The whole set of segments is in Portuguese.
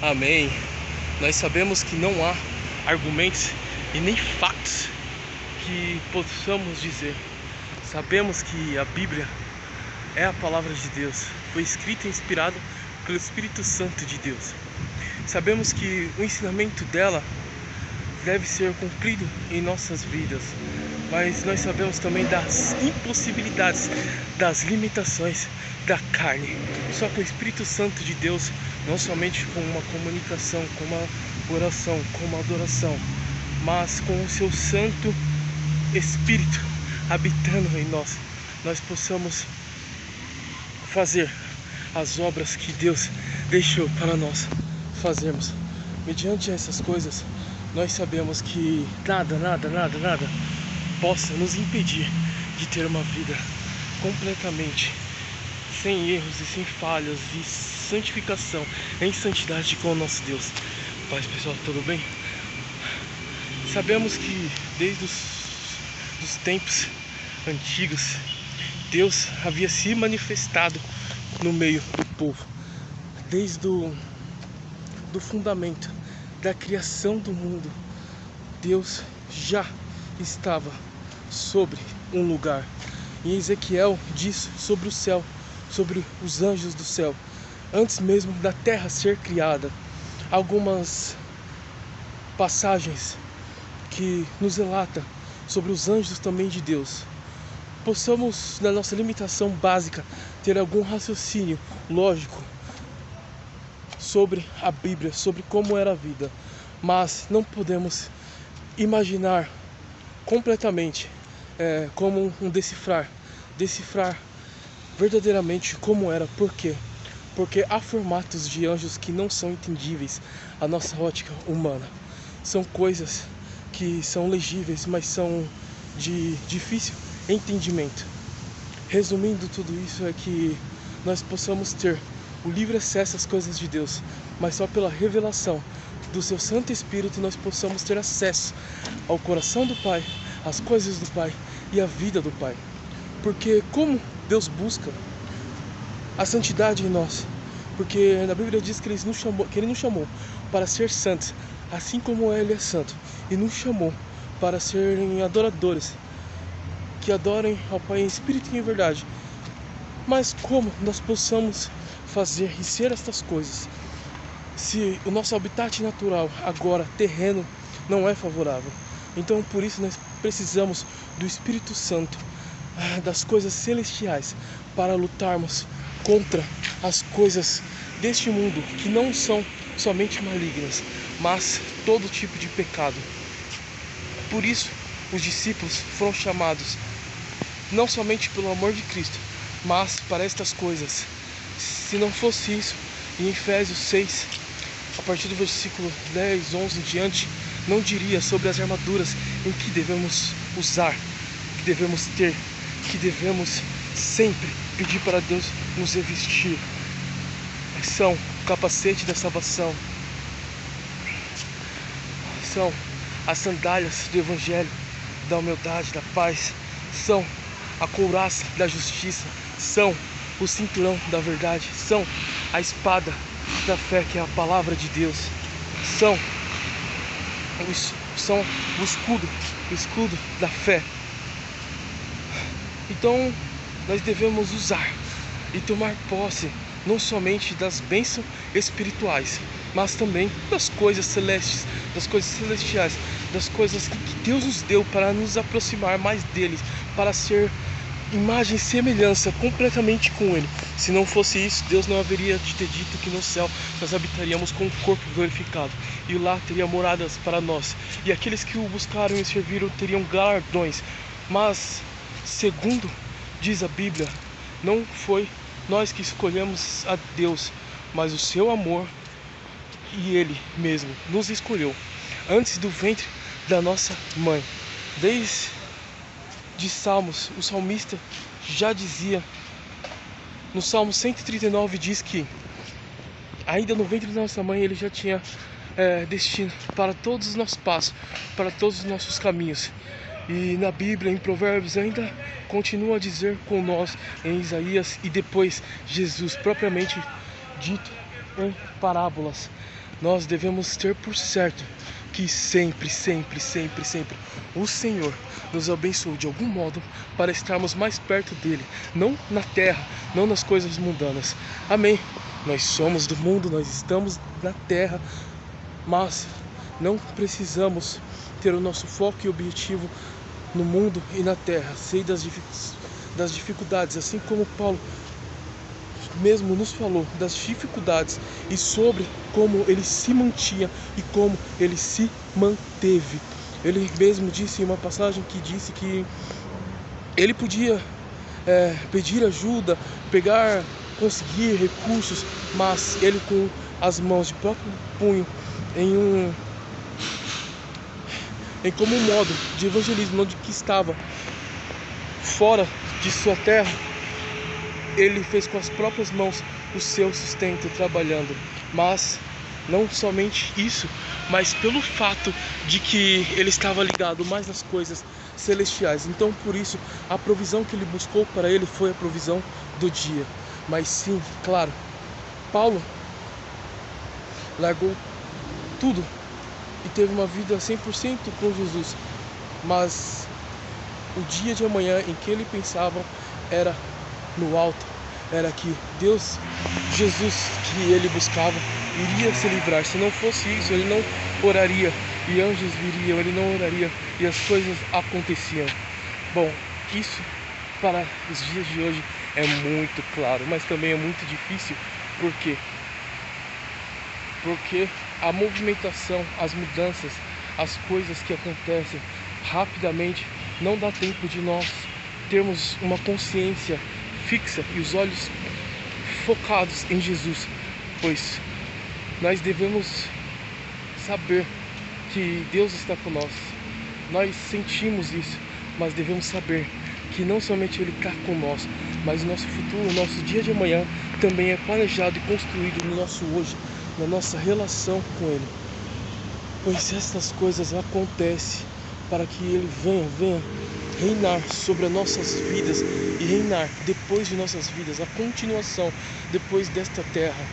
Amém. Nós sabemos que não há argumentos e nem fatos que possamos dizer. Sabemos que a Bíblia é a palavra de Deus, foi escrita e inspirada pelo Espírito Santo de Deus. Sabemos que o ensinamento dela deve ser cumprido em nossas vidas, mas nós sabemos também das impossibilidades, das limitações da carne. Só com o Espírito Santo de Deus, não somente com uma comunicação, com uma oração, com uma adoração, mas com o seu Santo Espírito habitando em nós, nós possamos fazer as obras que Deus deixou para nós fazermos. Mediante essas coisas, nós sabemos que nada possa nos impedir de ter uma vida completamente sem erros e sem falhas, e santificação em santidade com o nosso Deus. Paz, pessoal, tudo bem? Sabemos que desde os tempos antigos, Deus havia se manifestado no meio do povo. Desde do fundamento da criação do mundo, Deus já estava sobre um lugar. Em Ezequiel diz sobre o céu, sobre os anjos do céu, antes mesmo da terra ser criada. Algumas passagens que nos relata sobre os anjos também de Deus. Possamos, na nossa limitação básica, ter algum raciocínio lógico sobre a Bíblia, sobre como era a vida, mas não podemos imaginar completamente como um decifrar verdadeiramente como era. Por quê? Porque há formatos de anjos que não são entendíveis à nossa ótica humana. São coisas que são legíveis, mas são de difícil entendimento. Resumindo tudo isso, é que nós possamos ter o livre acesso às coisas de Deus, mas só pela revelação do seu Santo Espírito nós possamos ter acesso ao coração do Pai, às coisas do Pai e à vida do Pai. Porque como Deus busca a santidade em nós? Porque na Bíblia diz que Ele nos chamou para ser santos, assim como Ele é santo, e nos chamou para serem adoradores, que adorem ao Pai em espírito e em verdade. Mas como nós possamos fazer e ser estas coisas se o nosso habitat natural, agora terreno, não é favorável? Então por isso nós precisamos do Espírito Santo, das coisas celestiais, para lutarmos contra as coisas deste mundo, que não são somente malignas, mas todo tipo de pecado. Por isso os discípulos foram chamados não somente pelo amor de Cristo, mas para estas coisas. Se não fosse isso, em Efésios 6, a partir do versículo 10, 11 em diante, não diria sobre as armaduras em que devemos usar, que devemos ter, que devemos sempre pedir para Deus nos revestir. São o capacete da salvação, são as sandálias do Evangelho, da humildade, da paz, são a couraça da justiça, são o cinturão da verdade, são a espada da fé, que é a palavra de Deus, são o escudo da fé. Então nós devemos usar e tomar posse não somente das bênçãos espirituais, mas também das coisas celestes, das coisas celestiais, das coisas que Deus nos deu para nos aproximar mais dele, para ser imagem e semelhança completamente com Ele. Se não fosse isso, Deus não haveria de ter dito que no céu nós habitaríamos com o corpo glorificado, e lá teria moradas para nós, e aqueles que o buscaram e serviram teriam galardões. Mas, segundo diz a Bíblia, não foi nós que escolhemos a Deus, mas o seu amor, e Ele mesmo nos escolheu antes do ventre da nossa mãe. Desde Salmos, o salmista já dizia, no Salmo 139 diz que ainda no ventre da nossa mãe Ele já tinha destino para todos os nossos passos, para todos os nossos caminhos. E na Bíblia, em Provérbios, ainda continua a dizer com nós, em Isaías, e depois Jesus propriamente dito em parábolas, nós devemos ter por certo que sempre, sempre, sempre, sempre o Senhor nos abençoou de algum modo para estarmos mais perto dele, não na terra, não nas coisas mundanas. Amém. Nós somos do mundo, nós estamos na terra, mas não precisamos ter o nosso foco e objetivo no mundo e na terra. Sei das dificuldades, assim como Paulo mesmo nos falou das dificuldades e sobre como ele se mantinha e como ele se manteve. Ele mesmo disse em uma passagem que disse que ele podia pedir ajuda, conseguir recursos, mas ele com as mãos de próprio punho em como um modo de evangelismo, onde que estava fora de sua terra, ele fez com as próprias mãos o seu sustento trabalhando. Mas não somente isso, mas pelo fato de que ele estava ligado mais nas coisas celestiais. Então por isso a provisão que ele buscou para ele foi a provisão do dia. Mas sim, claro, Paulo largou tudo e teve uma vida 100% com Jesus. Mas o dia de amanhã em que ele pensava era no alto, era que Deus, Jesus que ele buscava, iria se livrar. Se não fosse isso, ele não oraria e anjos viriam, ele não oraria e as coisas aconteciam. Bom, isso para os dias de hoje é muito claro, mas também é muito difícil. Por quê? Porque a movimentação, as mudanças, as coisas que acontecem rapidamente, não dá tempo de nós termos uma consciência fixa e os olhos focados em Jesus, pois nós devemos saber que Deus está conosco. Nós sentimos isso, mas devemos saber que não somente Ele está conosco, mas o nosso futuro, o nosso dia de amanhã também é planejado e construído no nosso hoje, na nossa relação com Ele. Pois essas coisas acontecem para que Ele venha reinar sobre as nossas vidas e reinar depois de nossas vidas, a continuação depois desta terra.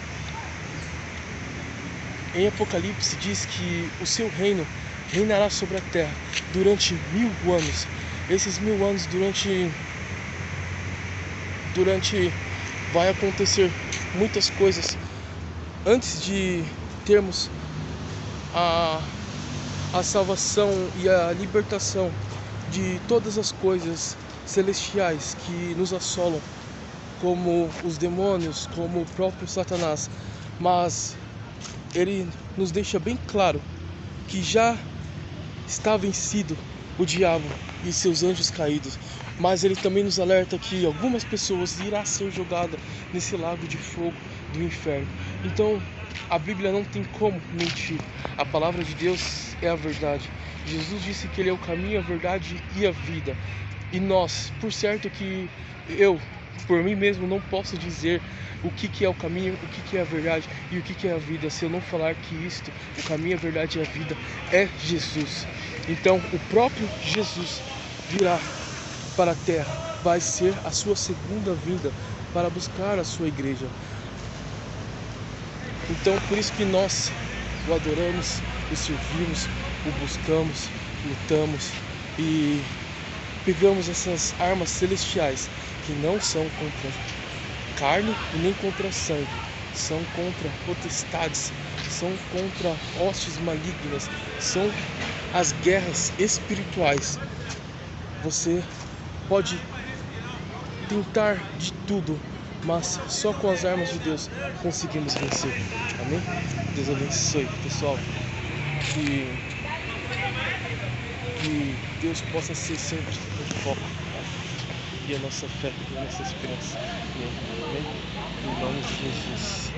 Em Apocalipse diz que o seu reino reinará sobre a terra durante 1000 anos. Esses 1000 anos durante vai acontecer muitas coisas antes de termos a salvação e a libertação de todas as coisas celestiais que nos assolam, como os demônios, como o próprio Satanás. Mas ele nos deixa bem claro que já está vencido o diabo e seus anjos caídos. Mas ele também nos alerta que algumas pessoas irão ser jogadas nesse lago de fogo do inferno. Então a Bíblia não tem como mentir. A palavra de Deus é a verdade. Jesus disse que Ele é o caminho, a verdade e a vida. E nós, por certo que eu, por mim mesmo, não posso dizer o que é o caminho, o que é a verdade e o que é a vida, se eu não falar que isto, o caminho, a verdade e a vida, é Jesus. Então o próprio Jesus virá para a terra, vai ser a sua segunda vinda para buscar a sua igreja. Então por isso que nós o adoramos, o servimos, o buscamos, lutamos e pegamos essas armas celestiais que não são contra carne e nem contra sangue, são contra potestades, são contra hostes malignas, são as guerras espirituais. Você pode tentar de tudo, mas só com as armas de Deus conseguimos vencer. Amém? Deus abençoe, pessoal. Que Deus possa ser sempre o foco e a nossa fé e a nossa esperança. Amém? Em nome de Jesus.